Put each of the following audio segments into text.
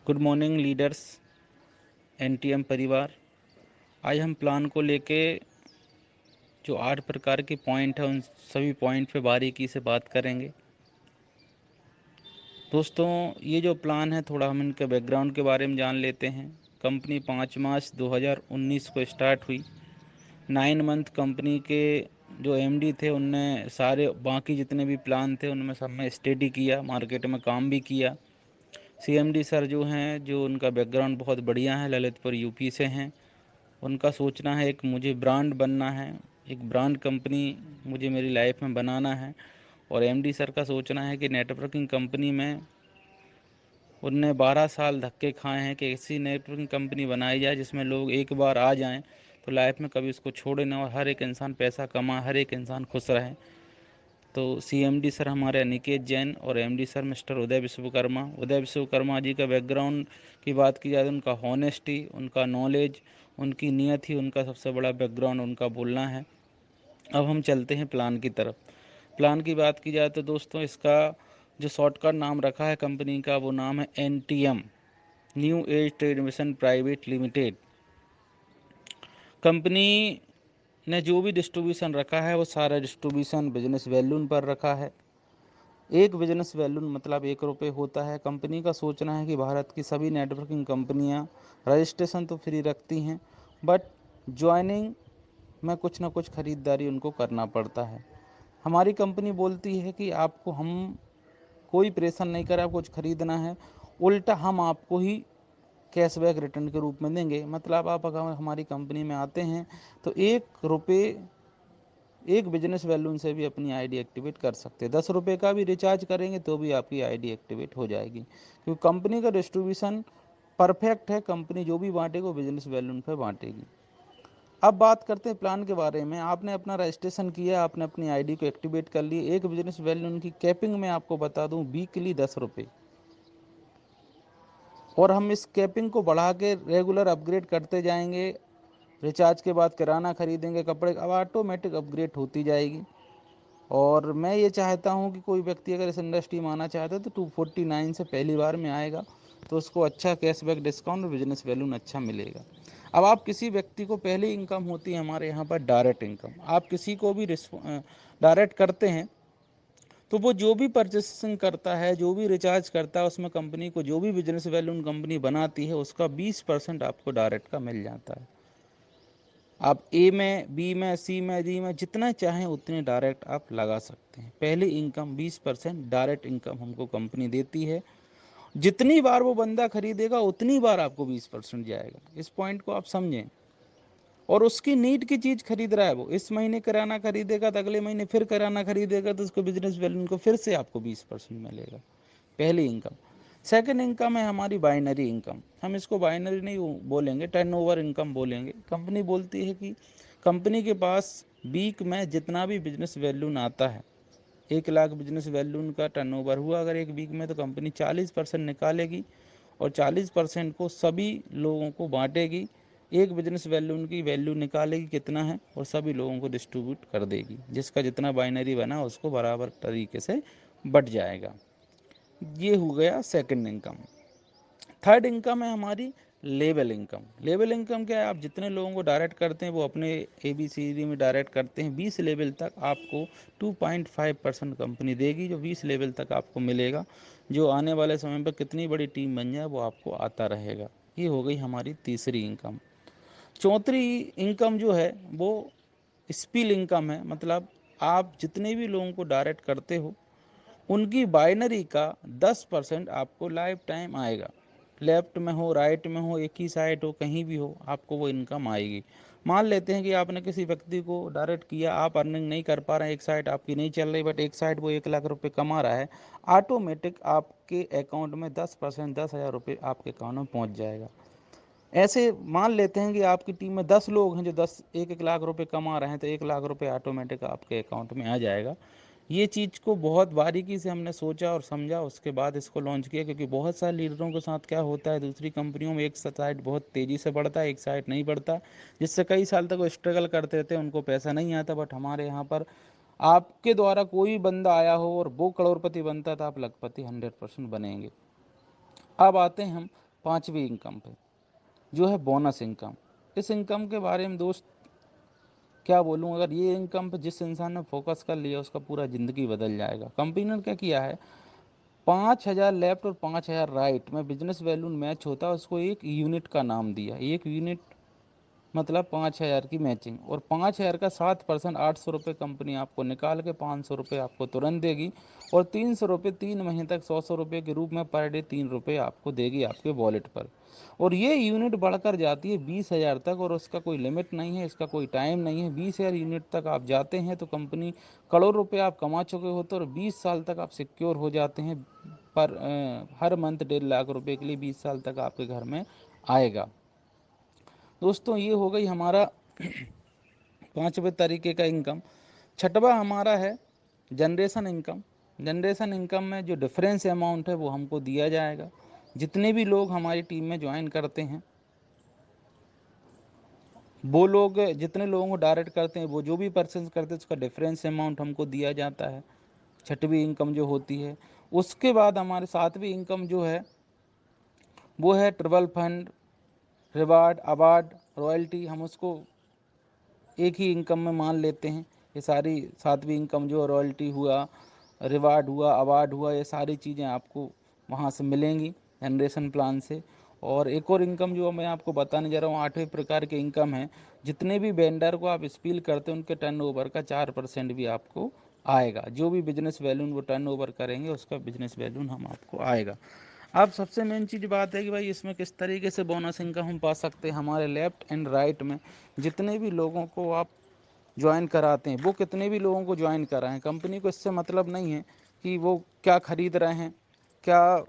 Good morning leaders, NTM परिवार। आज हम प्लान को लेके जो 8 प्रकार के पॉइंट हैं उन सभी पॉइंट पे बारीकी से बात करेंगे। दोस्तों, ये जो प्लान है थोड़ा हम इनके बैकग्राउंड के बारे में जान लेते हैं। कंपनी 5 मार्च 2019 को स्टार्ट हुई। 9 मंथ कंपनी के जो एमडी थे उनने सारे बाकी जितने भी प्लान थे उनमें सब में स्टडी किया, मार्केट में काम भी किया। सीएमडी सर जो हैं, जो उनका बैकग्राउंड बहुत बढ़िया है, ललितपुर यूपी से हैं। उनका सोचना है एक मुझे ब्रांड बनना है, एक ब्रांड कंपनी मुझे मेरी लाइफ में बनाना है। और एमडी सर का सोचना है कि नेटवर्किंग कंपनी में उनने 12 साल धक्के खाए हैं कि ऐसी नेटवर्किंग कंपनी बनाई जाए जिसमें लोग एक बार आ जाएं तो लाइफ में कभी उसको छोड़े ना, और हर एक इंसान पैसा कमा, हर एक इंसान खुश रहे। तो सीएमडी सर हमारे अनिकेत जैन और एमडी सर मिस्टर उदय विश्वकर्मा। उदय विश्वकर्मा जी का बैकग्राउंड की बात की जाए तो उनका हॉनेस्टी, उनका नॉलेज, उनकी नियत ही उनका सबसे बड़ा बैकग्राउंड उनका बोलना है। अब हम चलते हैं प्लान की तरफ। प्लान की बात की जाए तो दोस्तों, इसका जो शॉर्टकट नाम रखा है कंपनी का वो नाम है NTM, new age trade mission private limited. Company ने जो भी डिस्ट्रीब्यूशन रखा है वो सारा डिस्ट्रीब्यूशन बिजनेस वैल्यून पर रखा है। एक बिजनेस वैल्यून मतलब 1 रुपये होता है। कंपनी का सोचना है कि भारत की सभी नेटवर्किंग कंपनियां रजिस्ट्रेशन तो फ्री रखती हैं, बट ज्वाइनिंग में कुछ ना कुछ ख़रीदारी उनको करना पड़ता है। हमारी कंपनी बोलती है कि आपको हम कोई प्रेशर नहीं करें, आपको कुछ खरीदना है, उल्टा हम आपको ही कैशबैक रिटर्न के रूप में देंगे। मतलब आप अगर हमारी कंपनी में आते हैं तो 1 रुपये एक बिजनेस वैल्यून से भी अपनी आईडी एक्टिवेट कर सकते हैं। 10 रुपये का भी रिचार्ज करेंगे तो भी आपकी आईडी एक्टिवेट हो जाएगी, क्योंकि कंपनी का डिस्ट्रीब्यूशन परफेक्ट है। कंपनी जो भी बांटेगी वो बिजनेस वैल्यून पर बांटेगी। अब बात करते हैं प्लान के बारे में। आपने अपना रजिस्ट्रेशन किया, आपने अपनी आईडी को एक्टिवेट कर ली। एक बिजनेस वैल्यून की कैपिंग में आपको बता दूं वीकली 10 रुपये, और हम इस कैपिंग को बढ़ा के रेगुलर अपग्रेड करते जाएंगे। रिचार्ज के बाद किराना खरीदेंगे, कपड़े, अब ऑटोमेटिक अपग्रेड होती जाएगी। और मैं ये चाहता हूँ कि कोई व्यक्ति अगर इस इंडस्ट्री में आना चाहता है तो 249 से पहली बार में आएगा तो उसको अच्छा कैशबैक, डिस्काउंट और बिजनेस वैल्यू अच्छा मिलेगा। अब आप किसी व्यक्ति को पहली इनकम होती है हमारे यहाँ पर डायरेक्ट इनकम। आप किसी को भी डायरेक्ट करते हैं तो वो जो भी परचेसिंग करता है, जो भी रिचार्ज करता है, उसमें कंपनी को जो भी बिजनेस वैल्यू कंपनी बनाती है उसका 20% आपको डायरेक्ट का मिल जाता है। आप ए में, बी में, सी में, डी में जितना चाहें उतने डायरेक्ट आप लगा सकते हैं। पहली इनकम 20% डायरेक्ट इनकम हमको कंपनी देती है। जितनी बार वो बंदा खरीदेगा उतनी बार आपको 20% जाएगा। इस पॉइंट को आप समझें। और उसकी नीड की चीज़ खरीद रहा है, वो इस महीने किराना खरीदेगा तो अगले महीने फिर किराना खरीदेगा तो उसको बिजनेस वैल्यू को फिर से आपको 20% मिलेगा। पहली इनकम। सेकंड इनकम है हमारी बाइनरी इनकम। हम इसको बाइनरी नहीं बोलेंगे, टर्नओवर इनकम बोलेंगे। कंपनी बोलती है कि कंपनी के पास वीक में जितना भी बिजनेस वैल्यू आता है, 1 लाख बिजनेस वैल्यू का टर्नओवर हुआ अगर एक वीक में, तो कंपनी 40% निकालेगी और 40% को सभी लोगों को बांटेगी। एक बिजनेस वैल्यू की वैल्यू निकालेगी कितना है और सभी लोगों को डिस्ट्रीब्यूट कर देगी। जिसका जितना बाइनरी बना उसको बराबर तरीके से बट जाएगा। ये हो गया सेकंड इनकम। थर्ड इनकम है हमारी लेवल इनकम। लेवल इनकम क्या है? आप जितने लोगों को डायरेक्ट करते हैं वो अपने ABCD में डायरेक्ट करते हैं। 20 लेवल तक आपको 2.5% कंपनी देगी, जो 20 लेवल तक आपको मिलेगा। जो आने वाले समय पर कितनी बड़ी टीम बन जाए वो आपको आता रहेगा। ये हो गई हमारी तीसरी इनकम। चौथी इनकम जो है वो स्पिल इनकम है। मतलब आप जितने भी लोगों को डायरेक्ट करते हो उनकी बाइनरी का 10% आपको लाइफ टाइम आएगा। लेफ्ट में हो, राइट में हो, एक ही साइड हो, कहीं भी हो, आपको वो इनकम आएगी। मान लेते हैं कि आपने किसी व्यक्ति को डायरेक्ट किया, आप अर्निंग नहीं कर पा रहे हैं, एक साइड आपकी नहीं चल रही, बट एक साइड वो 1 लाख रुपए कमा रहा है, ऑटोमेटिक आपके अकाउंट में 10%, 10,000 रुपये आपके अकाउंट में पहुंच जाएगा। ऐसे मान लेते हैं कि आपकी टीम में 10 लोग हैं जो 1 लाख रुपए कमा रहे हैं, तो 1 लाख रुपए ऑटोमेटिक आपके अकाउंट में आ जाएगा। ये चीज़ को बहुत बारीकी से हमने सोचा और समझा, उसके बाद इसको लॉन्च किया। क्योंकि बहुत सारे लीडरों के साथ क्या होता है, दूसरी कंपनियों में एक साइड बहुत तेज़ी से बढ़ता है, एक साइड नहीं बढ़ता, जिससे कई साल तक वो स्ट्रगल करते रहते हैं, उनको पैसा नहीं आता। बट हमारे यहाँ पर आपके द्वारा कोई बंदा आया हो और वो करोड़पति बनता है तो आप लखपति 100% बनेंगे। अब आते हैं हम पांचवी इनकम पे, जो है बोनस इनकम। इस इनकम के बारे में दोस्त क्या बोलूँ, अगर ये इनकम पे जिस इंसान ने फोकस कर लिया उसका पूरा ज़िंदगी बदल जाएगा। कंपनी ने क्या किया है, 5,000 लेफ्ट और 5,000 राइट में बिजनेस वैल्यू मैच होता है, उसको एक यूनिट का नाम दिया। एक यूनिट मतलब 5,000 की मैचिंग, और 5,000 का 7% 800 रुपये कंपनी आपको निकाल के 500 रुपये आपको तुरंत देगी, और 300 रुपये 3 महीने तक 100 रुपये के रूप में पर डे 3 रुपये आपको देगी आपके वॉलेट पर। और ये यूनिट बढ़कर जाती है 20,000 तक, और उसका कोई लिमिट नहीं है, इसका कोई टाइम नहीं है। 20,000 यूनिट तक आप जाते हैं तो कंपनी करोड़ रुपये आप कमा चुके होते हैं, और 20 साल तक आप सिक्योर हो जाते हैं। पर हर मंथ 1.5 लाख रुपए के लिए 20 साल तक आपके घर में आएगा। दोस्तों ये हो गई हमारा पांचवें तरीके का इनकम। छठवा हमारा है जनरेशन इनकम। जनरेशन इनकम में जो डिफरेंस अमाउंट है वो हमको दिया जाएगा। जितने भी लोग हमारी टीम में ज्वाइन करते हैं, वो लोग जितने लोगों को डायरेक्ट करते हैं, वो जो भी परचेज करते हैं उसका डिफरेंस अमाउंट हमको दिया जाता है, छठवीं इनकम जो होती है। उसके बाद हमारे सातवीं इनकम जो है वो है ट्रिबल फंड, रिवार्ड, अवार्ड, रॉयल्टी। हम उसको एक ही इनकम में मान लेते हैं। ये सारी सातवीं इनकम जो रॉयल्टी हुआ, रिवार्ड हुआ, अवार्ड हुआ, ये सारी चीज़ें आपको वहाँ से मिलेंगी जनरेशन प्लान से। और एक और इनकम जो मैं आपको बताने जा रहा हूँ, आठवें प्रकार के इनकम है। जितने भी वेंडर को आप स्पील करते हैं उनके टर्नओवर का 4% भी आपको आएगा। जो भी बिजनेस वैल्यू वो टर्नओवर करेंगे उसका बिजनेस वैल्यू हम आपको आएगा। अब सबसे मेन चीज़ बात है कि भाई इसमें किस तरीके से बोनस इनकम हम पा सकते हैं। हमारे लेफ्ट एंड राइट में जितने भी लोगों को आप ज्वाइन कराते हैं, वो कितने भी लोगों को ज्वाइन कराएं, कंपनी को इससे मतलब नहीं है कि वो क्या खरीद रहे हैं, क्या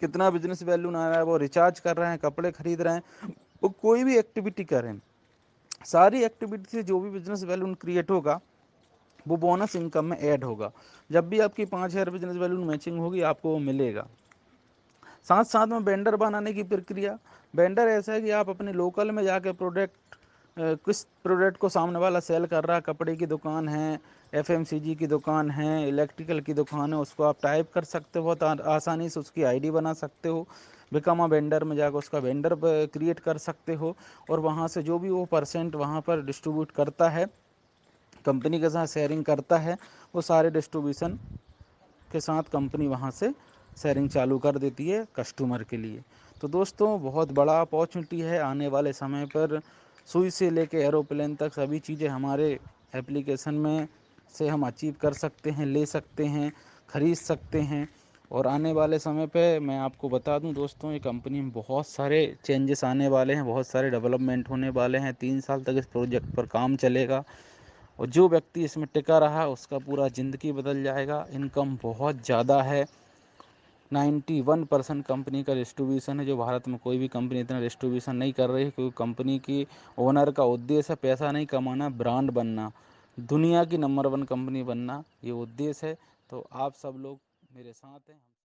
कितना बिजनेस वैल्यू आ रहा है, वो रिचार्ज कर रहे हैं, कपड़े खरीद रहे हैं, वो कोई भी एक्टिविटी करें, सारी एक्टिविटी से जो भी बिजनेस वैल्यू क्रिएट होगा वो बोनस इनकम में ऐड होगा। जब भी आपकी 5,000 बिजनेस वैल्यू मैचिंग होगी आपको वो मिलेगा। साथ साथ में वेंडर बनाने की प्रक्रिया। वेंडर ऐसा है कि आप अपने लोकल में जाके प्रोडक्ट, किस प्रोडक्ट को सामने वाला सेल कर रहा है, कपड़े की दुकान है, एफएमसीजी की दुकान है, इलेक्ट्रिकल की दुकान है, उसको आप टाइप कर सकते हो, बहुत आसानी से उसकी आईडी बना सकते हो। बिकम अ वेंडर में जाकर उसका वेंडर क्रिएट कर सकते हो, और वहाँ से जो भी वो परसेंट वहाँ पर डिस्ट्रीब्यूट करता है, कंपनी के साथ शेयरिंग करता है, वो सारे डिस्ट्रीब्यूशन के साथ कंपनी वहाँ से शेयरिंग चालू कर देती है कस्टमर के लिए। तो दोस्तों बहुत बड़ा अपॉर्चुनिटी है आने वाले समय पर। सुई से लेके एरोप्लेन तक सभी चीज़ें हमारे एप्लीकेशन में से हम अचीव कर सकते हैं, ले सकते हैं, ख़रीद सकते हैं। और आने वाले समय पे मैं आपको बता दूं दोस्तों, ये कंपनी में बहुत सारे चेंजेस आने वाले हैं, बहुत सारे डेवलपमेंट होने वाले हैं। 3 साल तक इस प्रोजेक्ट पर काम चलेगा, और जो व्यक्ति इसमें टिका रहा उसका पूरा ज़िंदगी बदल जाएगा। इनकम बहुत ज़्यादा है। 91% कंपनी का डिस्ट्रीब्यूशन है, जो भारत में कोई भी कंपनी इतना डिस्ट्रीब्यूशन नहीं कर रही है, क्योंकि कंपनी की ओनर का उद्देश्य है पैसा नहीं कमाना, ब्रांड बनना, दुनिया की नंबर 1 कंपनी बनना, ये उद्देश्य है। तो आप सब लोग मेरे साथ हैं।